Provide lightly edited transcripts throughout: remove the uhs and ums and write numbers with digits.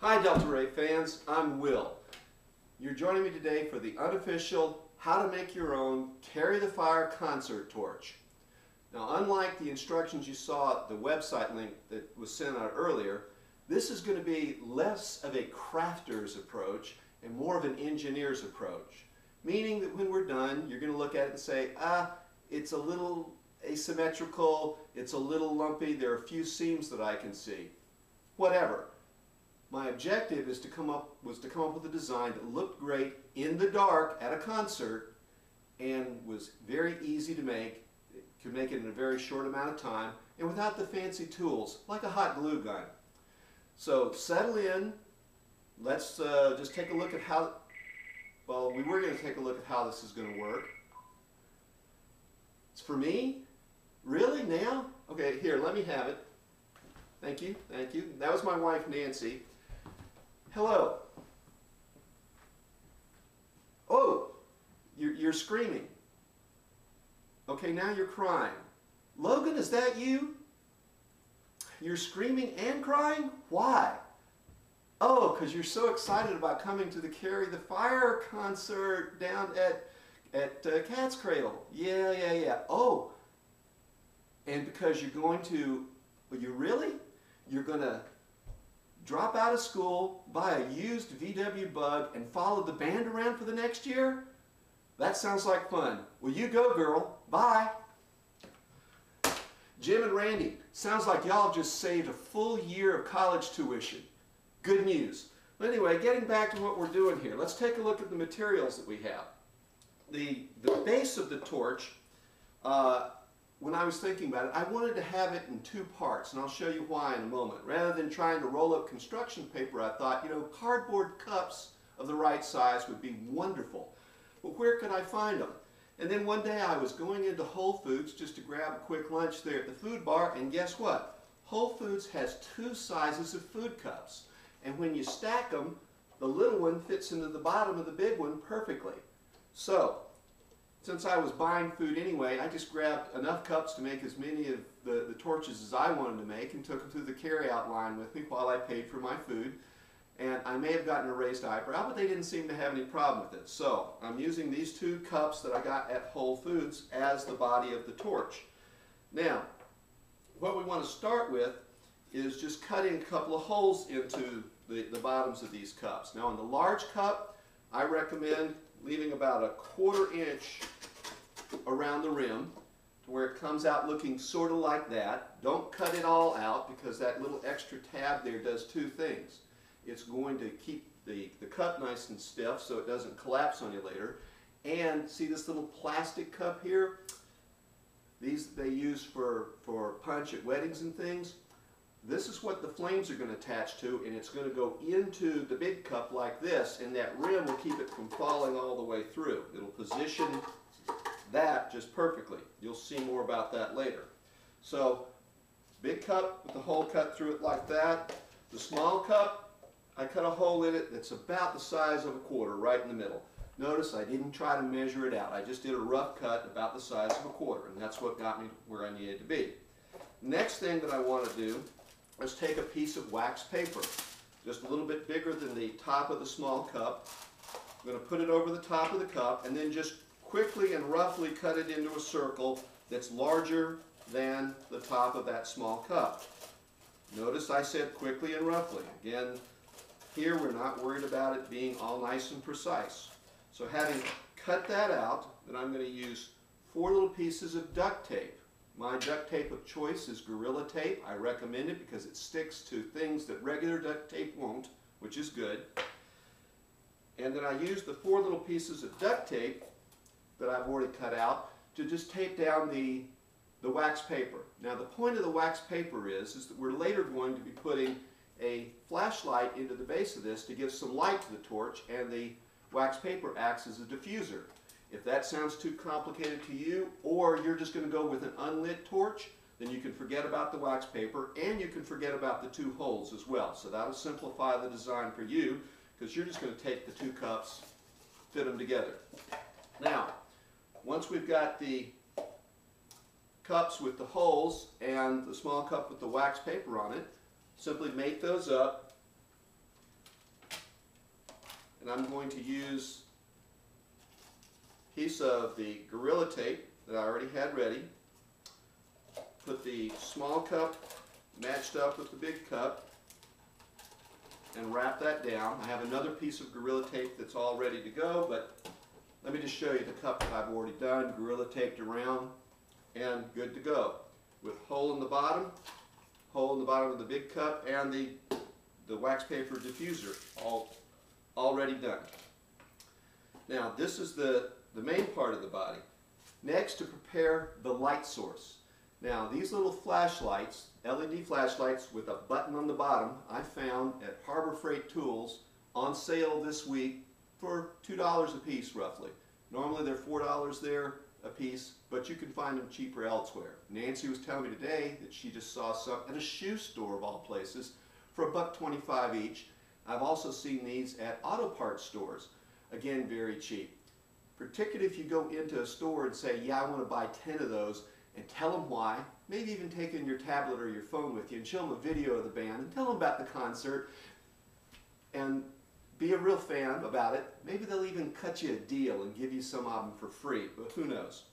Hi Delta Rae fans, I'm Will. You're joining me today for the unofficial How to Make Your Own Carry the Fire concert torch. Now, unlike the instructions you saw at the website link that was sent out earlier, this is going to be less of a crafter's approach and more of an engineer's approach. Meaning that when we're done, you're going to look at it and say, it's a little asymmetrical, it's a little lumpy, there are a few seams that I can see. Whatever. My objective was to come up with a design that looked great in the dark at a concert and was very easy to make. It could make it in a very short amount of time and without the fancy tools like a hot glue gun. So settle in. Let's just take a look at how, well, we were going to take a look at how this is going to work. It's for me? Really? Now? Okay, here, let me have it. Thank you, thank you. That was my wife, Nancy. Hello. Oh, you're screaming. Okay, now you're crying. Logan, is that you? You're screaming and crying? Why? Oh, because you're so excited about coming to the Carry the Fire concert down at Cat's Cradle. Yeah. Oh, and because you're going to, well, you're going to drop out of school, buy a used VW Bug, and follow the band around for the next year? That sounds like fun. Well, you go, girl. Bye. Jim and Randy, sounds like y'all just saved a full year of college tuition. Good news. But anyway, getting back to what we're doing here, let's take a look at the materials that we have. The base of the torch, when I was thinking about it, I wanted to have it in two parts, and I'll show you why in a moment. Rather than trying to roll up construction paper, I thought, cardboard cups of the right size would be wonderful. But where could I find them? And then one day I was going into Whole Foods just to grab a quick lunch there at the food bar, and guess what? Whole Foods has two sizes of food cups. And when you stack them, the little one fits into the bottom of the big one perfectly. So, since I was buying food anyway, I just grabbed enough cups to make as many of the torches as I wanted to make and took them through the carry-out line with me while I paid for my food. And I may have gotten a raised eyebrow, but they didn't seem to have any problem with it. So I'm using these two cups that I got at Whole Foods as the body of the torch. Now, what we want to start with is just cutting a couple of holes into the bottoms of these cups. Now, in the large cup, I recommend leaving about a 1/4 inch around the rim to where it comes out looking sort of like that. Don't cut it all out because that little extra tab there does two things. It's going to keep the cup nice and stiff so it doesn't collapse on you later. And see this little plastic cup here? These they use for punch at weddings and things. This is what the flames are going to attach to, and it's going to go into the big cup like this, and that rim will keep it from falling all the way through. It'll position that just perfectly. You'll see more about that later. So, big cup with the hole cut through it like that. The small cup, I cut a hole in it that's about the size of a 1/4 right in the middle. Notice I didn't try to measure it out. I just did a rough cut about the size of a 1/4, and that's what got me where I needed to be. Next thing that I want to do is take a piece of wax paper, just a little bit bigger than the top of the small cup. I'm going to put it over the top of the cup and then just quickly and roughly cut it into a circle that's larger than the top of that small cup. Notice I said quickly and roughly. Again, here we're not worried about it being all nice and precise. So having cut that out, then I'm going to use 4 little pieces of duct tape. My duct tape of choice is Gorilla Tape. I recommend it because it sticks to things that regular duct tape won't, which is good. And then I use the 4 little pieces of duct tape that I've already cut out to just tape down the wax paper. Now the point of the wax paper is that we're later going to be putting a flashlight into the base of this to give some light to the torch, and the wax paper acts as a diffuser. If that sounds too complicated to you, or you're just going to go with an unlit torch, then you can forget about the wax paper, and you can forget about the 2 holes as well. So that'll simplify the design for you, because you're just going to take the 2 cups, fit them together. Now, once we've got the cups with the holes and the small cup with the wax paper on it, simply mate those up and I'm going to use a piece of the Gorilla Tape that I already had ready. Put the small cup matched up with the big cup and wrap that down. I have another piece of Gorilla Tape that's all ready to go, but let me just show you the cup that I've already done, Gorilla Taped around and good to go. With hole in the bottom of the big cup, and the wax paper diffuser all already done. Now this is the main part of the body. Next, to prepare the light source. Now these little flashlights, LED flashlights with a button on the bottom, I found at Harbor Freight Tools on sale this week for $2 a piece roughly. Normally they're $4 there a piece, but you can find them cheaper elsewhere. Nancy was telling me today that she just saw some at a shoe store of all places for $1.25 each. I've also seen these at auto parts stores. Again, very cheap. Particularly if you go into a store and say, yeah, I want to buy 10 of those, and tell them why. Maybe even take in your tablet or your phone with you and show them a video of the band and tell them about the concert and be a real fan about it. Maybe they'll even cut you a deal and give you some of them for free, but who knows.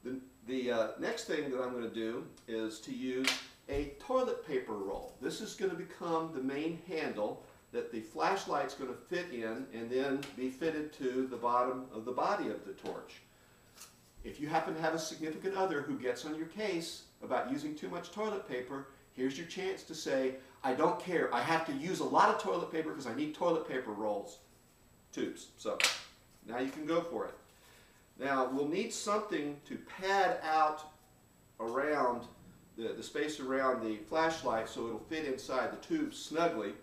The next thing that I'm going to do is to use a toilet paper roll. This is going to become the main handle that the flashlight's going to fit in and then be fitted to the bottom of the body of the torch. If you happen to have a significant other who gets on your case about using too much toilet paper, here's your chance to say, I don't care, I have to use a lot of toilet paper because I need toilet paper rolls, tubes. So now you can go for it. Now we'll need something to pad out around the space around the flashlight so it'll fit inside the tube snugly.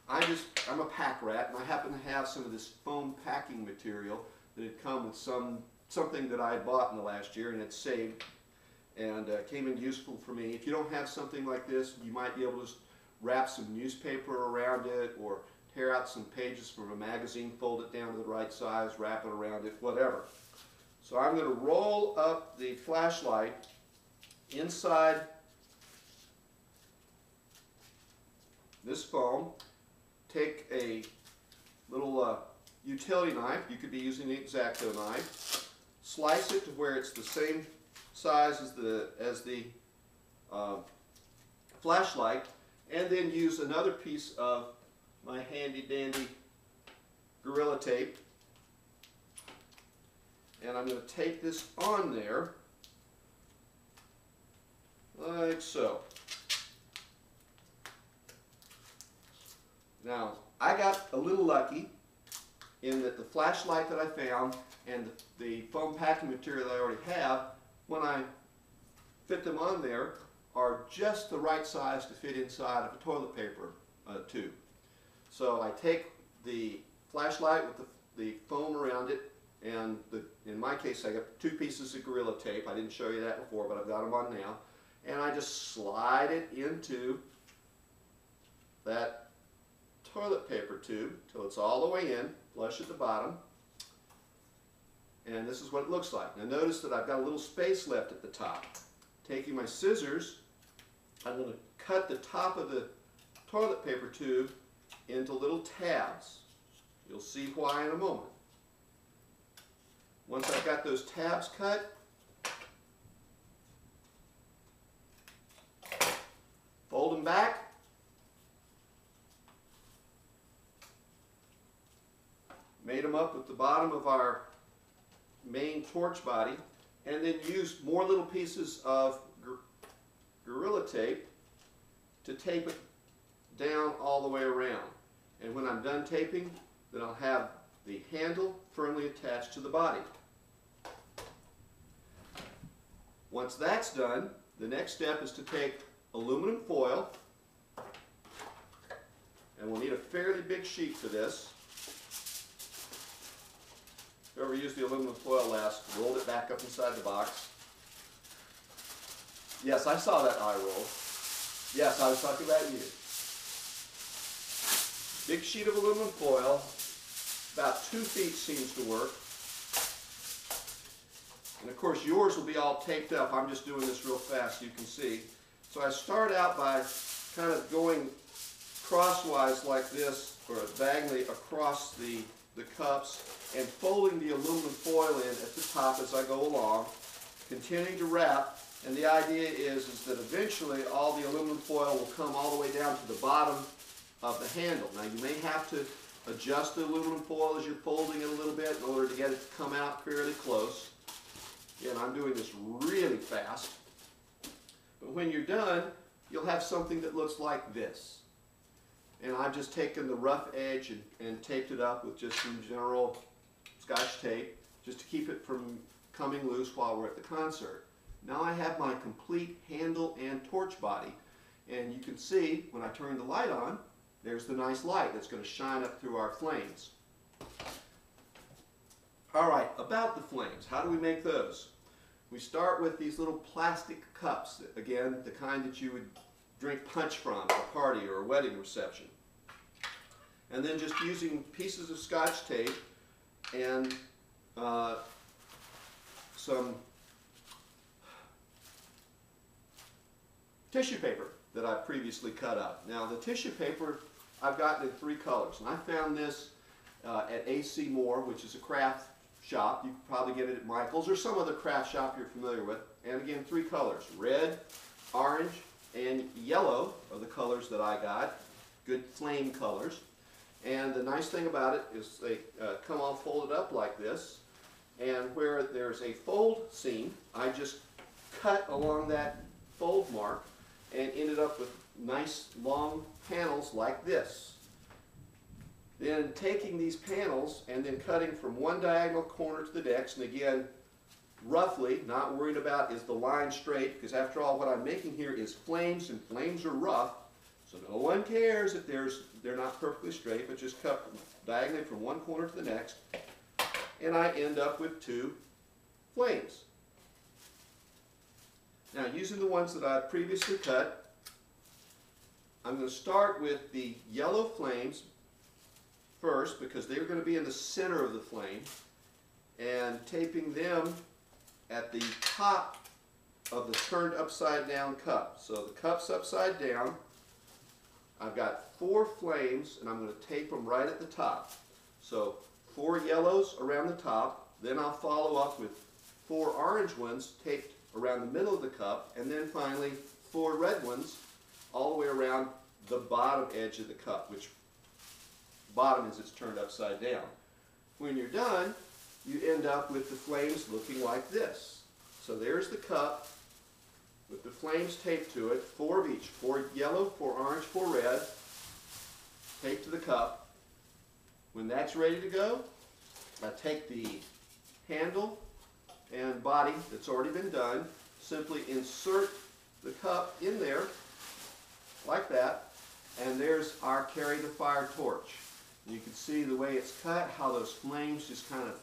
I'm a pack rat, and I happen to have some of this foam packing material that had come with something that I had bought in the last year and had saved and came in useful for me. If you don't have something like this, you might be able to just wrap some newspaper around it or tear out some pages from a magazine, fold it down to the right size, wrap it around it, whatever. So I'm going to roll up the flashlight inside this foam, take a little utility knife, you could be using the X-Acto knife, slice it to where it's the same size as the flashlight, and then use another piece of my handy dandy Gorilla Tape, and I'm going to tape this on there like so. Now I got a little lucky in that the flashlight that I found and the foam packing material I already have, when I fit them on there, are just the right size to fit inside of a toilet paper tube. So I take the flashlight with the foam around it, and in my case I got 2 pieces of Gorilla Tape. I didn't show you that before, but I've got them on now. And I just slide it into that toilet paper tube till it's all the way in, flush at the bottom. And this is what it looks like. Now notice that I've got a little space left at the top. Taking my scissors, I'm going to cut the top of the toilet paper tube into little tabs. You'll see why in a moment. Once I've got those tabs cut, fold them back, made them up with the bottom of our main torch body, and then used more little pieces of Gorilla Tape to tape it down all the way around. And when I'm done taping, then I'll have the handle firmly attached to the body. Once that's done, the next step is to take aluminum foil, and we'll need a fairly big sheet for this. Whoever used the aluminum foil last rolled it back up inside the box. Yes, I saw that eye roll. Yes, I was talking about you. Big sheet of aluminum foil, about 2 feet seems to work. And of course yours will be all taped up. I'm just doing this real fast so you can see. So I start out by kind of going crosswise like this, or diagonally across the the cups and folding the aluminum foil in at the top as I go along, continuing to wrap, and the idea is that eventually all the aluminum foil will come all the way down to the bottom of the handle. Now you may have to adjust the aluminum foil as you're folding it a little bit in order to get it to come out fairly close. Again, I'm doing this really fast. But when you're done, you'll have something that looks like this. And I've just taken the rough edge and taped it up with just some general Scotch tape, just to keep it from coming loose while we're at the concert. Now I have my complete handle and torch body. And you can see, when I turn the light on, there's the nice light that's going to shine up through our flames. All right, about the flames, how do we make those? We start with these little plastic cups, again, the kind that you would drink punch from at a party or a wedding reception. And then just using pieces of Scotch tape and some tissue paper that I've previously cut up. Now the tissue paper I've gotten in 3 colors, and I found this at A.C. Moore, which is a craft shop. You can probably get it at Michael's or some other craft shop you're familiar with. And again, 3 colors, red, orange, and yellow are the colors that I got, good flame colors. And the nice thing about it is they come all folded up like this, and where there's a fold seam, I just cut along that fold mark and ended up with nice long panels like this. Then taking these panels and then cutting from one diagonal corner to the next, and again, roughly, not worried about is the line straight, because after all, what I'm making here is flames, and flames are rough, so no one cares if they're not perfectly straight, but just cut diagonally from one corner to the next, and I end up with 2 flames. Now, using the ones that I previously cut, I'm going to start with the yellow flames first, because they're going to be in the center of the flame, and taping them at the top of the turned upside down cup. So the cup's upside down. I've got 4 flames, and I'm going to tape them right at the top. So 4 yellows around the top, then I'll follow up with 4 orange ones taped around the middle of the cup, and then finally 4 red ones all the way around the bottom edge of the cup, which bottom is it's turned upside down. When you're done, you end up with the flames looking like this. So there's the cup with the flames taped to it, 4 of each, 4 yellow, 4 orange, 4 red, taped to the cup. When that's ready to go, I take the handle and body that's already been done, simply insert the cup in there like that, and there's our carry the fire torch. You can see the way it's cut, how those flames just kind of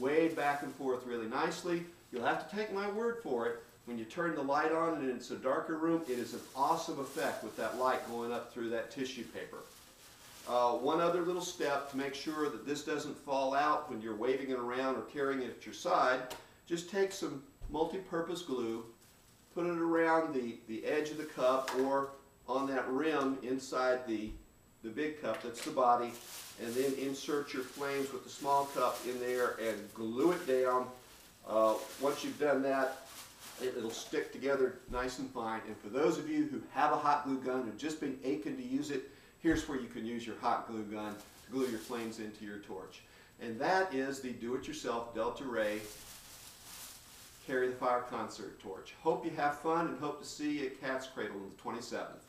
wave back and forth really nicely. You'll have to take my word for it. When you turn the light on and it's a darker room, it is an awesome effect with that light going up through that tissue paper. One other little step to make sure that this doesn't fall out when you're waving it around or carrying it at your side, just take some multi-purpose glue, put it around the edge of the cup or on that rim inside the big cup, that's the body, and then insert your flames with the small cup in there and glue it down. Once you've done that, it'll stick together nice and fine. And for those of you who have a hot glue gun and have just been aching to use it, here's where you can use your hot glue gun to glue your flames into your torch. And that is the do-it-yourself Delta Rae Carry the Fire concert torch. Hope you have fun and hope to see you at Cat's Cradle on the 27th.